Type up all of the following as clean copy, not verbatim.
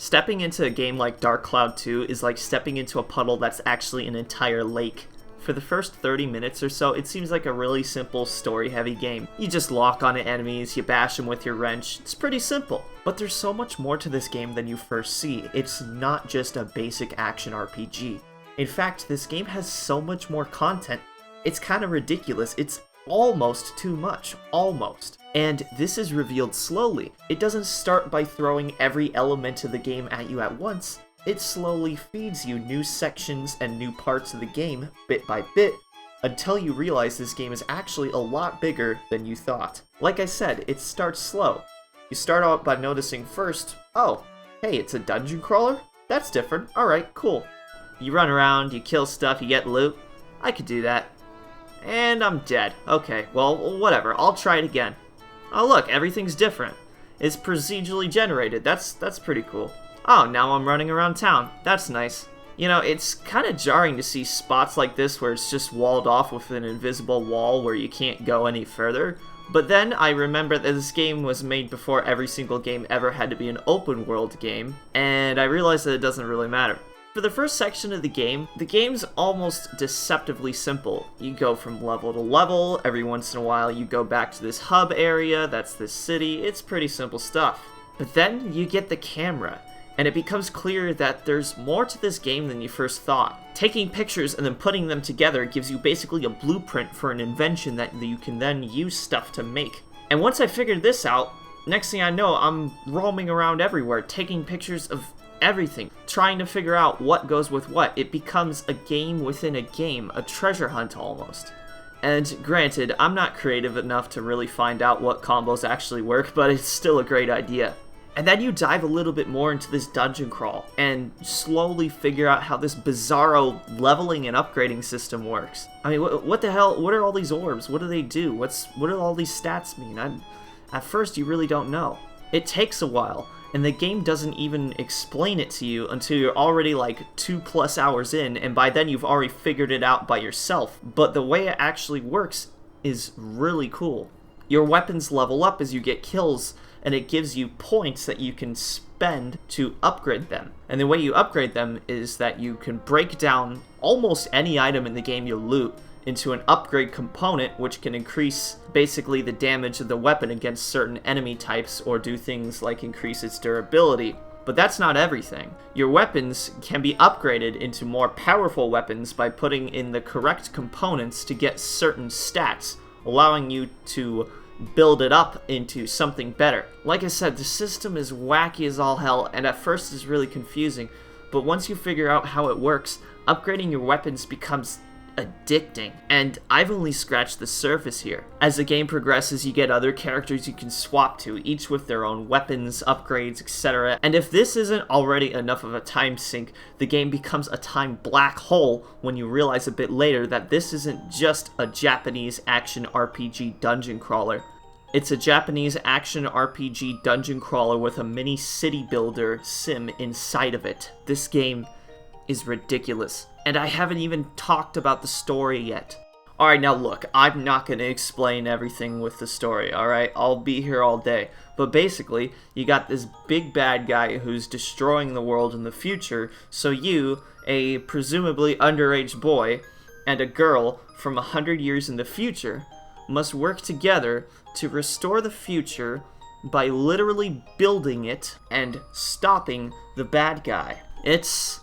Stepping into a game like Dark Cloud 2 is like stepping into a puddle that's actually an entire lake. For the first 30 minutes or so, it seems like a really simple, story-heavy game. You just lock onto enemies, you bash them with your wrench, it's pretty simple. But there's so much more to this game than you first see. It's not just a basic action RPG. In fact, this game has so much more content, it's kind of ridiculous. It's almost too much. Almost. And this is revealed slowly. It doesn't start by throwing every element of the game at you at once. It slowly feeds you new sections and new parts of the game, bit by bit, until you realize this game is actually a lot bigger than you thought. Like I said, it starts slow. You start out by noticing first, oh, hey, it's a dungeon crawler? That's different. Alright, cool. You run around, you kill stuff, you get loot. I could do that. And I'm dead. Okay, well, whatever. I'll try it again. Oh look, everything's different. It's procedurally generated. That's pretty cool. Oh, now I'm running around town. That's nice. You know, it's kind of jarring to see spots like this where it's just walled off with an invisible wall where you can't go any further. But then I remember that this game was made before every single game ever had to be an open world game, and I realized that it doesn't really matter. For the first section of the game's almost deceptively simple. You go from level to level, every once in a while you go back to this hub area, that's this city, it's pretty simple stuff. But then you get the camera, and it becomes clear that there's more to this game than you first thought. Taking pictures and then putting them together gives you basically a blueprint for an invention that you can then use stuff to make. And once I figured this out, next thing I know, I'm roaming around everywhere, taking pictures of everything, trying to figure out what goes with what. It becomes a game within a game, a treasure hunt almost. And granted, I'm not creative enough to really find out what combos actually work, but it's still a great idea. And then you dive a little bit more into this dungeon crawl, and slowly figure out how this bizarro leveling and upgrading system works. I mean, what the hell, what are all these orbs? What do they do? What do all these stats mean? At first, you really don't know. It takes a while, and the game doesn't even explain it to you until you're already like 2+ hours in, and by then you've already figured it out by yourself. But the way it actually works is really cool. Your weapons level up as you get kills, and it gives you points that you can spend to upgrade them. And the way you upgrade them is that you can break down almost any item in the game you loot into an upgrade component, which can increase basically the damage of the weapon against certain enemy types or do things like increase its durability. But that's not everything. Your weapons can be upgraded into more powerful weapons by putting in the correct components to get certain stats, allowing you to build it up into something better. Like I said, the system is wacky as all hell, and at first is really confusing, but once you figure out how it works, upgrading your weapons becomes addicting. And I've only scratched the surface here. As the game progresses, you get other characters you can swap to, each with their own weapons, upgrades, etc. And if this isn't already enough of a time sink, the game becomes a time black hole when you realize a bit later that this isn't just a Japanese action RPG dungeon crawler. It's a Japanese action RPG dungeon crawler with a mini city builder sim inside of it. This game is ridiculous. And I haven't even talked about the story yet. Alright, now look, I'm not going to explain everything with the story, alright? I'll be here all day. But basically, you got this big bad guy who's destroying the world in the future, so you, a presumably underage boy, and a girl from 100 years in the future, must work together to restore the future by literally building it and stopping the bad guy. It's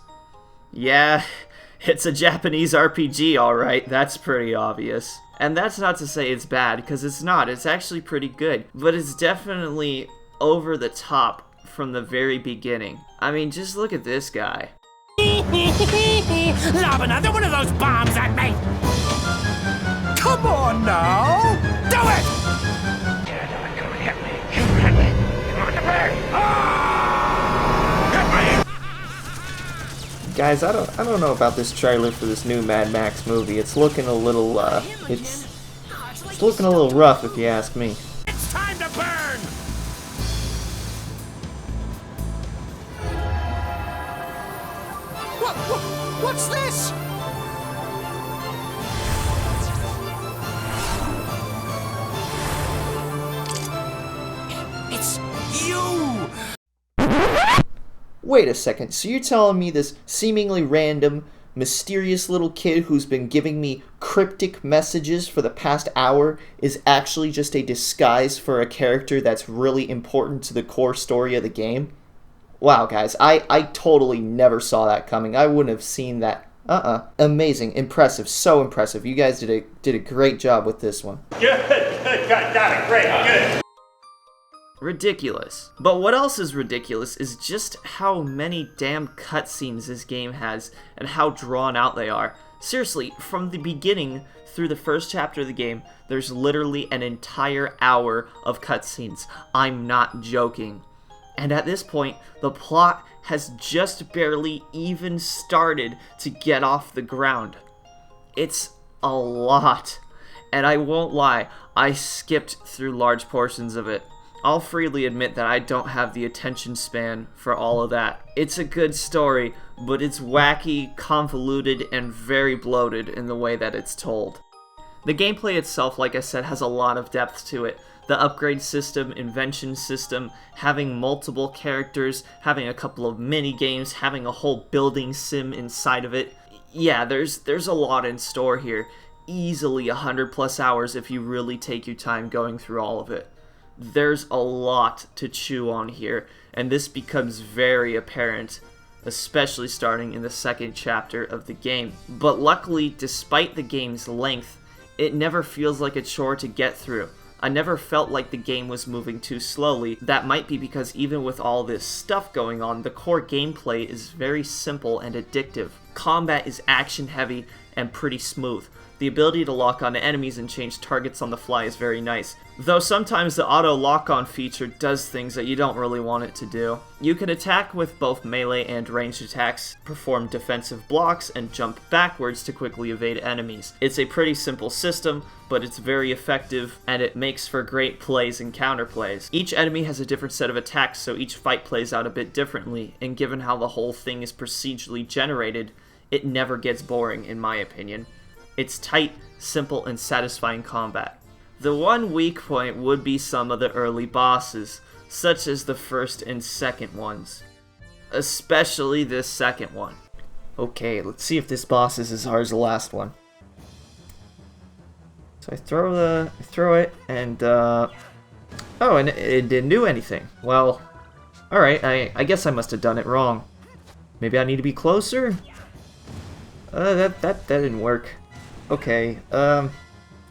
a Japanese RPG, alright, that's pretty obvious. And that's not to say it's bad, because it's not, it's actually pretty good. But it's definitely over the top from the very beginning. I mean, just look at this guy. Lob another one of those bombs at me! Come on now! Do it! Come hit me! You hit me! You want to play? Guys, I don't know about this trailer for this new Mad Max movie. It's looking a little, it's looking a little rough if you ask me. It's time to burn! What's this? It's you! Wait a second, so you're telling me this seemingly random, mysterious little kid who's been giving me cryptic messages for the past hour is actually just a disguise for a character that's really important to the core story of the game? Wow, guys, I totally never saw that coming. I wouldn't have seen that. Amazing, impressive, so impressive. You guys did a great job with this one. Good, got it, great, good. Ridiculous. But what else is ridiculous is just how many damn cutscenes this game has and how drawn out they are. Seriously, from the beginning through the first chapter of the game, there's literally an entire hour of cutscenes. I'm not joking. And at this point, the plot has just barely even started to get off the ground. It's a lot. And I won't lie, I skipped through large portions of it. I'll freely admit that I don't have the attention span for all of that. It's a good story, but it's wacky, convoluted, and very bloated in the way that it's told. The gameplay itself, like I said, has a lot of depth to it. The upgrade system, invention system, having multiple characters, having a couple of mini games, having a whole building sim inside of it. Yeah, there's a lot in store here. Easily 100+ hours if you really take your time going through all of it. There's a lot to chew on here, and this becomes very apparent, especially starting in the second chapter of the game. But luckily, despite the game's length, it never feels like a chore to get through. I never felt like the game was moving too slowly. That might be because even with all this stuff going on, the core gameplay is very simple and addictive. Combat is action heavy and pretty smooth. The ability to lock on to enemies and change targets on the fly is very nice, though sometimes the auto lock-on feature does things that you don't really want it to do. You can attack with both melee and ranged attacks, perform defensive blocks, and jump backwards to quickly evade enemies. It's a pretty simple system, but it's very effective, and it makes for great plays and counterplays. Each enemy has a different set of attacks, so each fight plays out a bit differently, and given how the whole thing is procedurally generated, it never gets boring, in my opinion. It's tight, simple, and satisfying combat. The one weak point would be some of the early bosses, such as the first and second ones. Especially this second one. Okay, let's see if this boss is as hard as the last one. So I throw it, and oh, and it didn't do anything. Well, alright, I guess I must have done it wrong. Maybe I need to be closer? That didn't work. Okay,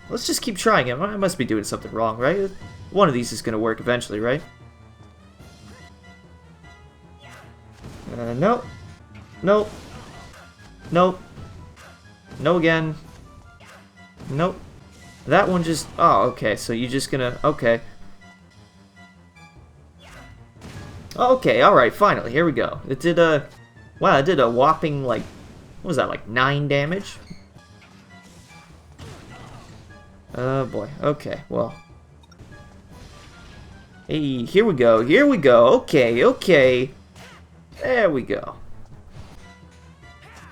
let's just keep trying it. I must be doing something wrong, right? One of these is gonna work eventually, right? Nope. Nope. Nope. No again. Nope. That one just... Oh, okay, so you're just gonna... Okay. Okay, alright, finally, here we go. It did a... Wow, it did a whopping, like... What was that, like 9 damage? Oh boy, okay, well. Hey, here we go, okay, okay. There we go.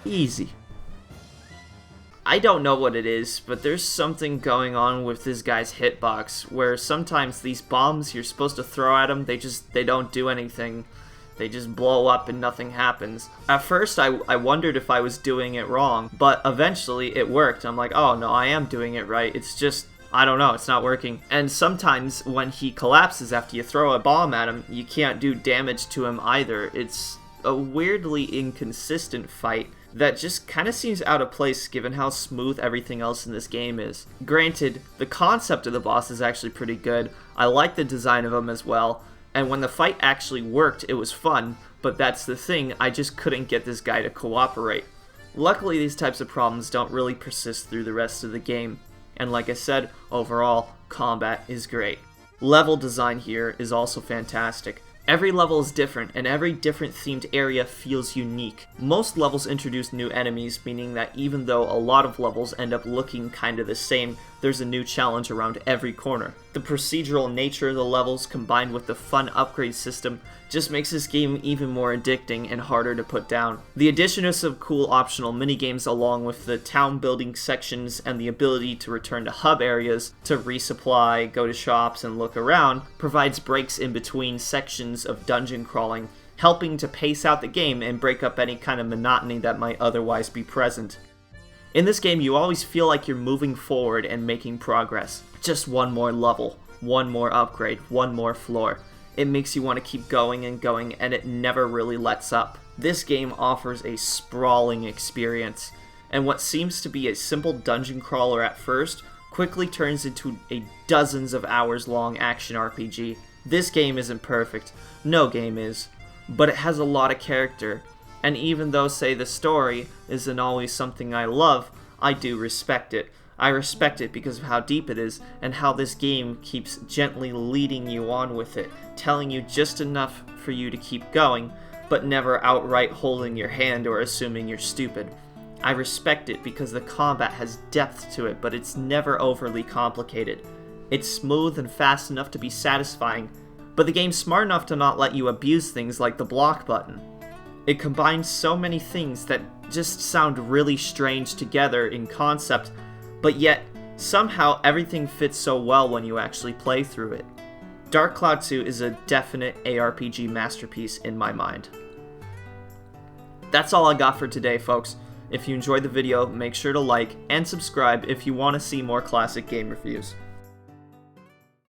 Easy. I don't know what it is, but there's something going on with this guy's hitbox, where sometimes these bombs you're supposed to throw at him, they don't do anything. They just blow up and nothing happens. At first, I wondered if I was doing it wrong, but eventually it worked. I'm like, oh no, I am doing it right. It's just, I don't know, it's not working. And sometimes when he collapses after you throw a bomb at him, you can't do damage to him either. It's a weirdly inconsistent fight that just kind of seems out of place given how smooth everything else in this game is. Granted, the concept of the boss is actually pretty good. I like the design of him as well. And when the fight actually worked, it was fun, but that's the thing, I just couldn't get this guy to cooperate. Luckily, these types of problems don't really persist through the rest of the game, and like I said, overall, combat is great. Level design here is also fantastic. Every level is different, and every different themed area feels unique. Most levels introduce new enemies, meaning that even though a lot of levels end up looking kinda the same, there's a new challenge around every corner. The procedural nature of the levels combined with the fun upgrade system just makes this game even more addicting and harder to put down. The addition of some cool optional minigames along with the town building sections and the ability to return to hub areas to resupply, go to shops, and look around provides breaks in between sections of dungeon crawling helping to pace out the game and break up any kind of monotony that might otherwise be present. In this game, you always feel like you're moving forward and making progress. Just one more level, one more upgrade, one more floor. It makes you want to keep going and going, and it never really lets up. This game offers a sprawling experience, and what seems to be a simple dungeon crawler at first quickly turns into a dozens of hours long action RPG. This game isn't perfect, no game is, but it has a lot of character, and even though, say, the story isn't always something I love, I do respect it. I respect it because of how deep it is, and how this game keeps gently leading you on with it, telling you just enough for you to keep going, but never outright holding your hand or assuming you're stupid. I respect it because the combat has depth to it, but it's never overly complicated. It's smooth and fast enough to be satisfying, but the game's smart enough to not let you abuse things like the block button. It combines so many things that just sound really strange together in concept, but yet somehow everything fits so well when you actually play through it. Dark Cloud 2 is a definite ARPG masterpiece in my mind. That's all I got for today, folks. If you enjoyed the video, make sure to like and subscribe if you want to see more classic game reviews.